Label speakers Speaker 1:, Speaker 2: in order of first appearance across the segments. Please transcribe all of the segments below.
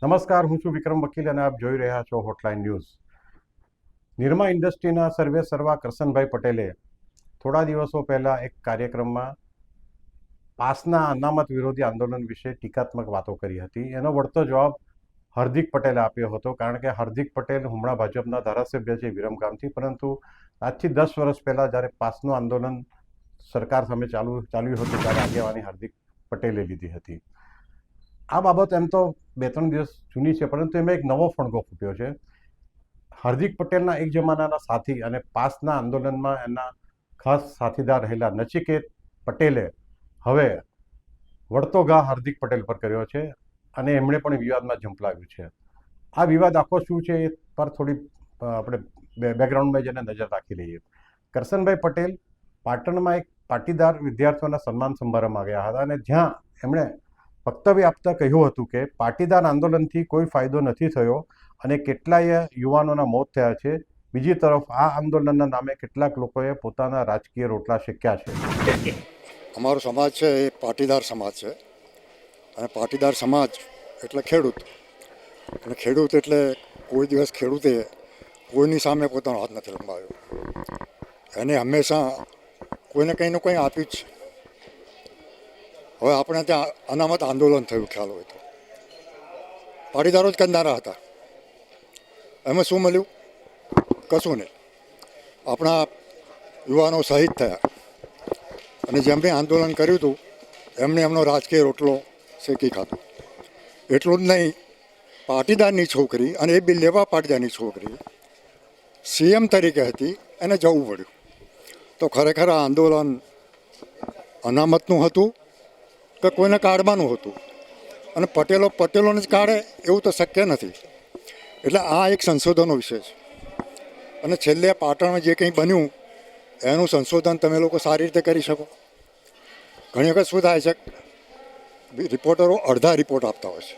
Speaker 1: નમસ્કાર, હું છું વિક્રમ વકીલ અને આપ જોઈ રહ્યા છો હોટલાઇન ન્યૂઝ. નિરમા ઇન્ડસ્ટ્રીના સર્વે સર્વા કરશનભાઈ પટેલે થોડા દિવસો પહેલા એક કાર્યક્રમમાં પાસના અનામત વિરોધી આંદોલન વિશે ટીકાત્મક વાતો કરી હતી. એનો વળતો જવાબ હાર્દિક પટેલે આપ્યો હતો, કારણ કે હાર્દિક પટેલ હમણાં ભાજપના ધારાસભ્ય છે વિરમગામથી, પરંતુ આજથી 10 વર્ષ પહેલા જ્યારે પાસનું આંદોલન સરકાર સામે ચાલ્યું હતું ત્યારે આગેવાની હાર્દિક પટેલે લીધી હતી. આ બાબત એમ તો 2-3 દિવસ જૂની છે, પરંતુ એમાં એક નવો ફણગો ફૂટ્યો છે. હાર્દિક પટેલના એક જમાનાના સાથી અને પાસના આંદોલનમાં એના ખાસ સાથીદાર રહેલા નચિકેત પટેલે હવે વળતો ઘા હાર્દિક પટેલ પર કર્યો છે અને એમણે પણ વિવાદમાં ઝંપલાવ્યું છે. આ વિવાદ આખો શું છે એ પર થોડી આપણે બેકગ્રાઉન્ડમાં જેને નજર રાખી લઈએ. કરશનભાઈ પટેલ પાટણમાં એક પાટીદાર વિદ્યાર્થીઓના સન્માન સમારંભમાં ગયા હતા અને જ્યાં એમણે વક્તવ્ય આપતા કહ્યું હતું કે પાટીદાર આંદોલનથી કોઈ ફાયદો નથી થયો અને કેટલાય યુવાનોના મોત થયા છે. બીજી તરફ આ આંદોલનના નામે કેટલાક લોકોએ પોતાના રાજકીય રોટલા શેક્યા છે.
Speaker 2: અમારો સમાજ છે એ પાટીદાર સમાજ છે અને પાટીદાર સમાજ એટલે ખેડૂત, અને ખેડૂત એટલે કોઈ દિવસ ખેડૂતે કોઈની સામે પોતાનો હાથ નથી લંબાવ્યો. એને હંમેશા કોઈને કંઈને કંઈ આપ્યું જ છે. હવે આપણે ત્યાં અનામત આંદોલન થયું, ખ્યાલ હોય તો પાટીદારો જ કરનારા હતા. એમાં શું મળ્યું? કશું નહીં. આપણા યુવાનો શહીદ થયા અને જેમણે આંદોલન કર્યું હતું એમણે એમનો રાજકીય રોટલો શેકી ખાધો. એટલું જ નહીં, પાટીદારની છોકરી, અને એ બી લેવા પાટીદારની છોકરી સીએમ તરીકે હતી, એને જવું પડ્યું. તો ખરેખર આ આંદોલન અનામતનું હતું કે કોઈને કાઢવાનું હતું? અને પટેલોને જ કાઢે એવું તો શક્ય નથી. એટલે આ એક સંશોધનનો વિષય છે અને છેલ્લે પાટણમાં જે કંઈ બન્યું એનું સંશોધન તમે લોકો સારી રીતે કરી શકો. ઘણી વખત શું થાય છે, રિપોર્ટરો અડધા રિપોર્ટ આપતા હોય છે.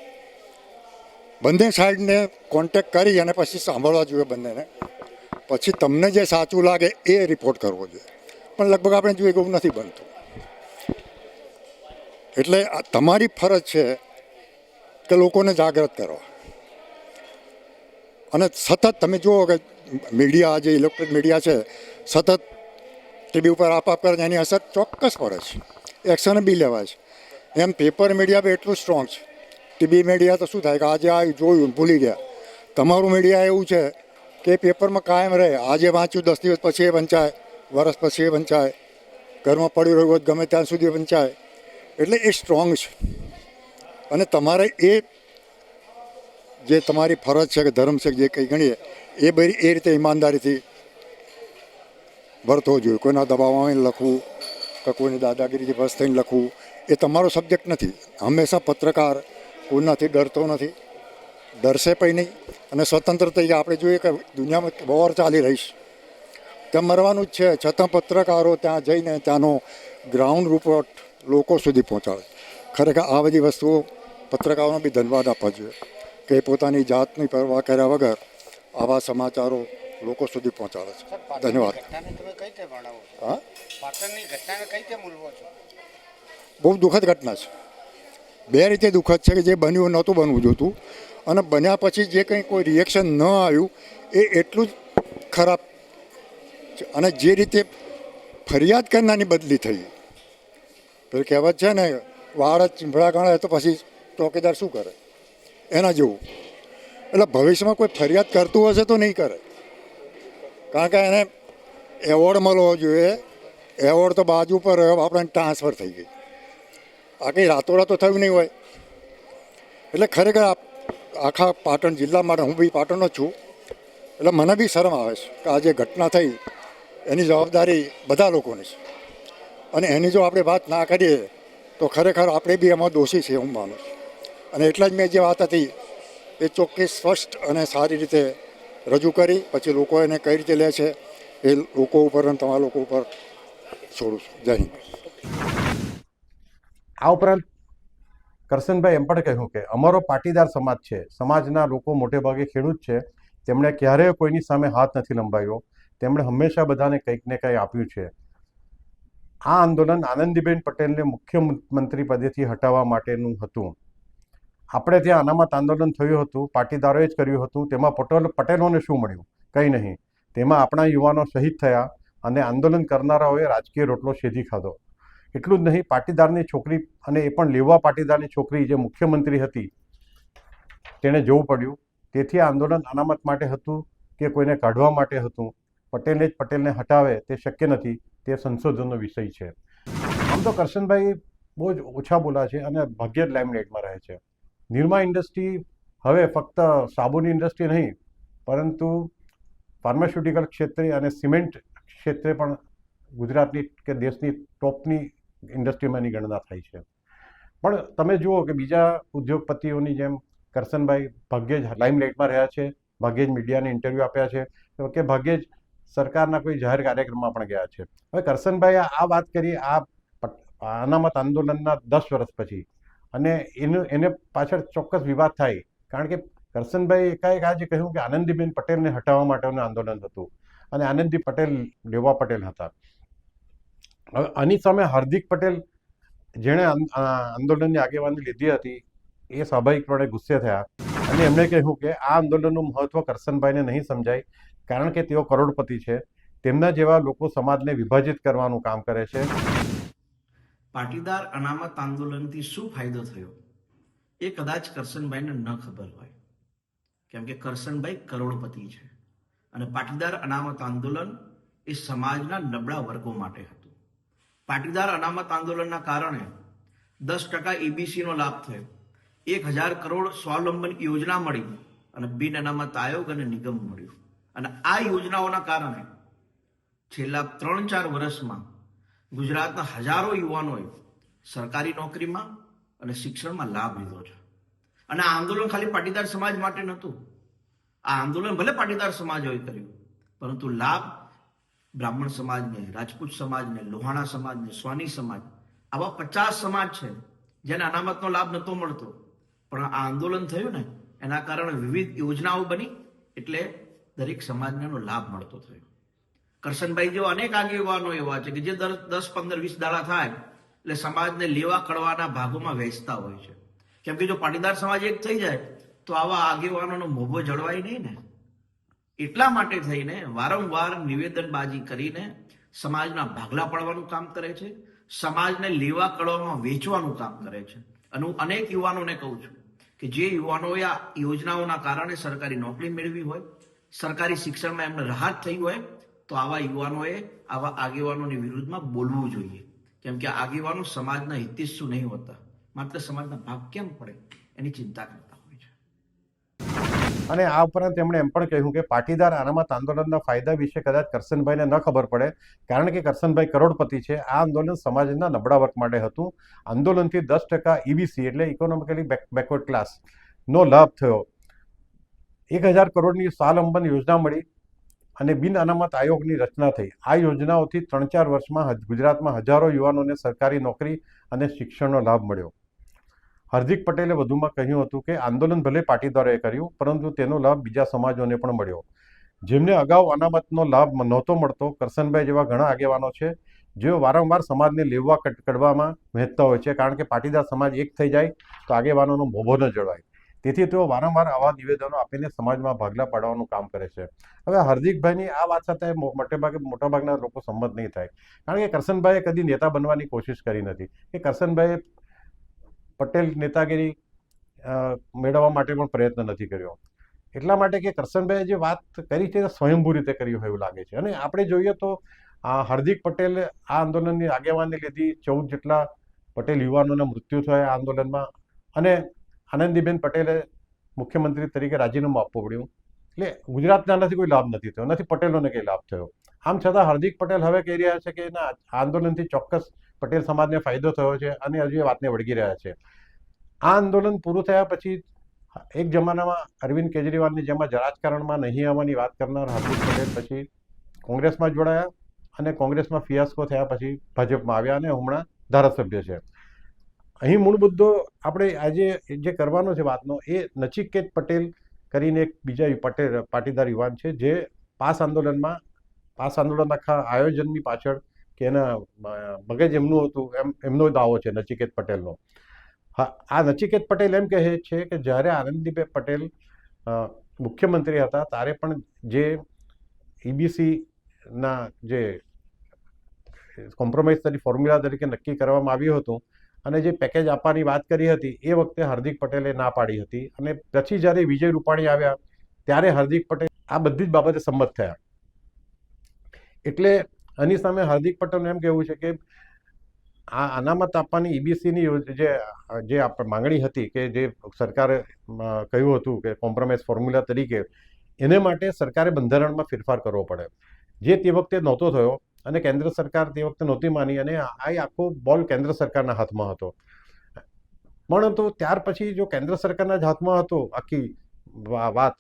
Speaker 2: બંને સાઈડને કોન્ટેક્ટ કરી અને પછી સાંભળવા જોઈએ બંનેને, પછી તમને જે સાચું લાગે એ રિપોર્ટ કરવો જોઈએ. પણ લગભગ આપણે જોઈએ કે એવું નથી બનતું. એટલે તમારી ફરજ છે કે લોકોને જાગૃત કરવા. અને સતત તમે જુઓ કે મીડિયા, જે ઇલેક્ટ્રોનિક મીડિયા છે, સતત ટીવી ઉપર આપ કરે, એની અસર ચોક્કસ પડે છે. એક્શન બી લેવાય છે. એમ પેપર મીડિયા બી એટલું સ્ટ્રોંગ છે. ટીવી મીડિયા તો શું થાય કે આજે આ જોયું ભૂલી ગયા. તમારું મીડિયા એવું છે કે પેપરમાં કાયમ રહે. આજે વાંચ્યું, 10 દિવસ પછી એ વંચાય, વર્ષ પછી એ વંચાય, ઘરમાં પડી રહ્યું હોય ગમે ત્યાં સુધી વંચાય. એટલે એ સ્ટ્રોંગ છે. અને તમારે એ જે તમારી ફરજ છે કે ધર્મ છે, જે કંઈ ગણીએ એ બધી એ રીતે ઈમાનદારીથી વર્તવો જોઈએ. કોઈના દબાવમાં લખવું કે કોઈની દાદાગીરીથી બસ થઈને લખવું એ તમારો સબ્જેક્ટ નથી. હંમેશા પત્રકાર કોઈનાથી ડરતો નથી, ડરશે પણ નહીં. અને સ્વતંત્ર તરીકે આપણે જોઈએ કે દુનિયામાં વોર ચાલી રહી છે, ત્યાં મરવાનું જ છે, છતાં પત્રકારો ત્યાં જઈને ત્યાંનો ગ્રાઉન્ડ રિપોર્ટ લોકો સુધી પહોંચાડે. ખરેખર આ બધી વસ્તુઓ પત્રકારોનો બી ધન્યવાદ આપવા જોઈએ કે પોતાની જાતની પરવા કર્યા વગર આવા સમાચારો લોકો સુધી પહોંચાડે છે. ધન્યવાદ. હા, બહુ દુઃખદ ઘટના છે. બે રીતે દુઃખદ છે કે જે બન્યું નહોતું બનવું જોતું, અને બન્યા પછી જે કંઈ કોઈ રિએક્શન ન આવ્યું એ એટલું જ ખરાબ છે. અને જે રીતે ફરિયાદ કરનારની બદલી થઈ, પેલી કહેવત છે ને, વાળ જ ચીંભળા ગણાય તો પછી ચોકીદાર શું કરે, એના જેવું. એટલે ભવિષ્યમાં કોઈ ફરિયાદ કરતું હશે તો નહીં કરે, કારણ કે એને એવોર્ડ મળવો જોઈએ. એવોર્ડ તો બાજુ પર રહ્યો, આપણને ટ્રાન્સફર થઈ ગઈ. આ કંઈ રાતોરાત તો થયું નહીં હોય. એટલે ખરેખર આખા પાટણ જિલ્લા માટે, હું બી પાટણનો જ છું, એટલે મને બી શરમ આવે છે કે આ જે ઘટના થઈ એની જવાબદારી બધા લોકોની છે. અને એની જો આપણે વાત ના કરીએ તો ખરેખર આપણે બી એમાં દોષી છે, હું માનું છું. અને એટલા જ મેં જે વાત હતી એ ચોખ્ખી, સ્પષ્ટ અને સારી રીતે રજૂ કરી. પછી લોકો એને કઈ રીતે લે છે એ લોકો ઉપર અને તમારા લોકો ઉપર છોડું છું. જય હિન્દ.
Speaker 1: આ ઉપરાંત કરશનભાઈ એમ પણ કહ્યું કે અમારો પાટીદાર સમાજ છે, સમાજના લોકો મોટે ભાગે ખેડૂત છે, તેમણે ક્યારેય કોઈની સામે હાથ નથી લંબાવ્યો, તેમણે હંમેશા બધાને કંઈક ને કંઈ આપ્યું છે. આ આંદોલન આનંદીબેન પટેલને મુખ્યમંત્રી પદેથી હટાવવા માટેનું હતું. આપણે ત્યાં અનામત આંદોલન થયું હતું, પાટીદારોએ જ કર્યું હતું, તેમાં પટેલોને શું મળ્યું? કંઈ નહીં. તેમાં આપણા યુવાનો શહીદ થયા અને આંદોલન કરનારાઓએ રાજકીય રોટલો શેધી ખાધો. એટલું જ નહીં, પાટીદારની છોકરી, અને એ પણ લેવા પાટીદારની છોકરી જે મુખ્યમંત્રી હતી, તેણે જવું પડ્યું. તેથી આ આંદોલન અનામત માટે હતું કે કોઈને કાઢવા માટે હતું, પટેલે જ પટેલને હટાવે તે શક્ય નથી. તે સંશોધનનો વિષય છે. આમ તો કરશનભાઈ બહુ જ ઓછા બોલા છે અને ભાગ્યે જ લાઇમલાઇટમાં રહે છે. નિરમા ઇન્ડસ્ટ્રી હવે ફક્ત સાબુની ઇન્ડસ્ટ્રી નહીં, પરંતુ ફાર્માસ્યુટિકલ ક્ષેત્રે અને સિમેન્ટ ક્ષેત્રે પણ ગુજરાતની કે દેશની ટોપની ઇન્ડસ્ટ્રીમાંની ગણના થાય છે. પણ તમે જુઓ કે બીજા ઉદ્યોગપતિઓની જેમ કરશનભાઈ ભાગ્યે જ લાઇમલાઇટમાં રહ્યા છે, ભાગ્યે જ મીડિયાને ઇન્ટરવ્યૂ આપ્યા છે, કે ભાગ્યે જ સરકારના કોઈ જાહેર કાર્યક્રમમાં પણ ગયા છે. હવે કરશનભાઈએ આ વાત કરી આ અનામત આંદોલનના 10 વર્ષ પછી, અને એને પાછળ ચોક્કસ વિવાદ થાય, કારણ કે કરશનભાઈ એકાએક આજે કહ્યું કે આનંદીબેન પટેલને હટાવવા માટેનું આંદોલન હતું અને આનંદી પટેલ લેવા પટેલ હતા. હવે આની સામે હાર્દિક પટેલ, જેણે આંદોલનની આગેવાની લીધી હતી, એ સ્વાભાવિકપણે ગુસ્સે થયા અને એમણે કહ્યું કે આ આંદોલનનું મહત્વ કરશનભાઈને નહીં સમજાય, કારણ કે તેઓ કરોડપતિ છે. તેમના જેવા લોકો સમાજને વિભાજિત કરવાનું કામ કરે છે.
Speaker 3: પાટીદાર અનામત આંદોલનથી શું ફાયદો થયો એ કદાચ કરશનભાઈને ન ખબર હોય, કેમ કે કરશનભાઈ કરોડપતિ છે અને પાટીદાર અનામત આંદોલન એ સમાજના નબળા વર્ગો માટે હતું. પાટીદાર અનામત આંદોલનના કારણે 10% EBCનો લાભ થયો, 1000 કરોડ સ્વાવલંબન યોજના મળી અને બિન અનામત આયોગ અને નિગમ મળ્યું. અને આ યોજનાઓના કારણે છેલ્લા 3-4 વર્ષમાં ગુજરાતના હજારો યુવાનોએ સરકારી નોકરીમાં અને શિક્ષણમાં લાભ લીધો છે. અને આ આંદોલન ખાલી પાટીદાર સમાજ માટે નહોતું. આ આંદોલન ભલે પાટીદાર સમાજોએ કર્યું, પરંતુ લાભ બ્રાહ્મણ સમાજને, રાજપૂત સમાજને, લોહાણા સમાજને, સ્વાની સમાજ, આવા 50 સમાજ છે જેને અનામતનો લાભ નહોતો મળતો. પણ આ આંદોલન થયું ને, એના કારણે વિવિધ યોજનાઓ બની, એટલે દરેક સમાજને એનો લાભ મળતો થયો. કરશનભાઈ જેવા અનેક આગેવાનો એવા છે કે જે 10, 15, 20 દાડા થાય એટલે સમાજને લેવા કડવાના ભાગોમાં વહેંચતા હોય છે. કેમ કે જો પાટીદાર સમાજ એક થઈ જાય તો આવા આગેવાનોનો મોભો જળવાય નહીં ને. એટલા માટે થઈને વારંવાર નિવેદનબાજી કરીને સમાજના ભાગલા પાડવાનું કામ કરે છે, સમાજને લેવા કડવામાં વેચવાનું કામ કરે છે. અને હું અનેક યુવાનોને કહું છું કે જે યુવાનોએ આ યોજનાઓના કારણે સરકારી નોકરી મેળવી હોય, સરકારી શિક્ષણમાં એમને રાહત થઈ હોય, તો આવા યુવાનોએ આવા આગેવાનોની વિરુદ્ધમાં બોલવું જોઈએ. કેમ કે આગેવાનો સમાજના હિતેચ્છુ નહીં હોતા, માત્ર સમાજના ભાગ કેમ પડે એની ચિંતા કરતા હોય છે.
Speaker 1: અને આ ઉપરાંત તેમણે એમ પણ કહ્યું કે પાટીદાર અનામત આંદોલનના ફાયદા વિશે કદાચ કરશનભાઈને ન ખબર પડે, કારણ કે કરશનભાઈ કરોડપતિ છે. આ આંદોલન સમાજના નબળા વર્ગ માટે હતું. આંદોલનથી 10% EBC એટલે ઇકોનોમિકલી બેકવર્ડ ક્લાસનો લાભ થયો. 1000 કરોડની સ્વાવલંબન યોજના મળી અને બિન અનામત આયોગની રચના થઈ. આ યોજનાઓથી 3-4 વર્ષમાં ગુજરાતમાં હજારો યુવાનોને સરકારી નોકરી અને શિક્ષણનો લાભ મળ્યો. હાર્દિક પટેલે વધુમાં કહ્યું હતું કે આંદોલન ભલે પાટીદારોએ કર્યું, પરંતુ તેનો લાભ બીજા સમાજોને પણ મળ્યો, જેમને અગાઉ અનામતનો લાભ નહોતો મળતો. કરશનભાઈ જેવા ઘણા આગેવાનો છે જેઓ વારંવાર સમાજને લેવા કડવામાં વહેંચતા હોય છે, કારણ કે પાટીદાર સમાજ એક થઈ જાય તો આગેવાનોનો મોભો ન જળવાય. તેથી તેઓ વારંવાર આવા નિવેદનો આપીને સમાજમાં ભાગલા પાડવાનું કામ કરે છે. હવે હાર્દિકભાઈની આ વાત સાથે મોટાભાગના લોકો સંમત નહીં થાય, કારણ કે કરશનભાઈએ કદી નેતા બનવાની કોશિશ કરી નથી. કે કરશનભાઈએ પટેલ નેતાગીરી મેળવવા માટે પણ પ્રયત્ન નથી કર્યો. એટલા માટે કે કરશનભાઈએ જે વાત કરી છે તે સ્વયંભૂ રીતે કરી હોય એવું લાગે છે. અને આપણે જોઈએ તો હાર્દિક પટેલે આ આંદોલનની આગેવાની લીધી. 14 જેટલા પટેલ યુવાનોના મૃત્યુ થયા આ આંદોલનમાં, અને આનંદીબેન પટેલે મુખ્યમંત્રી તરીકે રાજીનામું આપવું પડ્યું. એટલે ગુજરાતના આનાથી કોઈ લાભ નથી થયો, નથી પટેલોને કંઈ લાભ થયો. આમ છતાં હાર્દિક પટેલ હવે કહી રહ્યા છે કે ના, આંદોલનથી ચોક્કસ પટેલ સમાજને ફાયદો થયો છે અને હજુ એ વાતને વળગી રહ્યા છે. આ આંદોલન પૂરું થયા પછી એક જમાનામાં અરવિંદ કેજરીવાલની જેમ જ રાજકારણમાં નહીં આવવાની વાત કરનાર હાર્દિક પટેલ પછી કોંગ્રેસમાં જોડાયા અને કોંગ્રેસમાં ફિયાસ્કો થયા પછી ભાજપમાં આવ્યા અને હમણાં ધારાસભ્ય છે. અહીં મૂળ મુદ્દો આપણે આજે જે કરવાનો છે વાતનો, એ નચિકેત પટેલ કરીને એક બીજા પાટીદાર યુવાન છે જે પાસ આંદોલન આખા આયોજનની પાછળ કે એના મગજ એમનું હતું, એમનો દાવો છે નચિકેત પટેલનો. હા, આ નચિકેત પટેલ એમ કહે છે કે જ્યારે આનંદીબેન પટેલ મુખ્યમંત્રી હતા ત્યારે પણ જે EBCના જે કોમ્પ્રોમાઇઝ ફોર્મ્યુલા તરીકે નક્કી કરવામાં આવ્યું હતું અને જે પેકેજ આપવાની વાત કરી હતી એ વખતે હાર્દિક પટેલે ના પાડી હતી, અને પછી જ્યારે વિજય રૂપાણી આવ્યા ત્યારે હાર્દિક પટેલ આ બધી જ બાબતે સંમત થયા. એટલે આની સામે હાર્દિક પટેલનું એમ કહેવું છે કે આ અનામત આપવાની EBCની જે માંગણી હતી કે જે સરકારે કહ્યું હતું કે કોમ્પ્રોમાઇઝ ફોર્મ્યુલા તરીકે, એને માટે સરકારે બંધારણમાં ફેરફાર કરવો પડે, જે તે વખતે નહોતો થયો અને કેન્દ્ર સરકાર તે વખતે નહોતી માની, અને આ આખો બોલ કેન્દ્ર સરકારના હાથમાં હતો. પણ તો ત્યાર પછી જો કેન્દ્ર સરકારના જ હાથમાં હતો આખી વાત,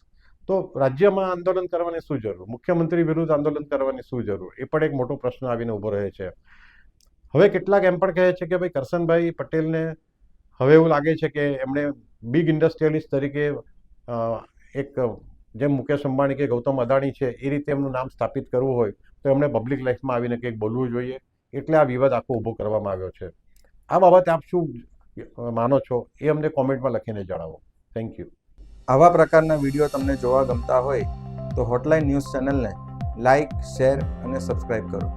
Speaker 1: તો રાજ્યમાં આંદોલન કરવાની શું જરૂર, મુખ્યમંત્રી વિરુદ્ધ આંદોલન કરવાની શું જરૂર, એ પણ એક મોટો પ્રશ્ન આવીને ઊભો રહે છે. હવે કેટલાક એમ પણ કહે છે કે ભાઈ કરશનભાઈ પટેલને હવે એવું લાગે છે કે એમણે બિગ ઇન્ડસ્ટ્રીયલિસ્ટ તરીકે એક જેમ મુકેશ અંબાણી કે ગૌતમ અદાણી છે એ રીતે એમનું નામ સ્થાપિત કરવું હોય તો એમણે પબ્લિક લાઈફમાં આવીને કંઈક બોલવું જોઈએ, એટલે આ વિવાદ આખો ઊભો કરવામાં આવ્યો છે. આ બાબતે આપ શું માનો છો એ અમને કોમેન્ટમાં લખીને જણાવો. Thank you.
Speaker 4: આવા પ્રકારના વિડીયો તમને જોવા ગમતા હોય તો હોટલાઇન ન્યૂઝ ચેનલને લાઇક, શેર અને સબસ્ક્રાઇબ કરો.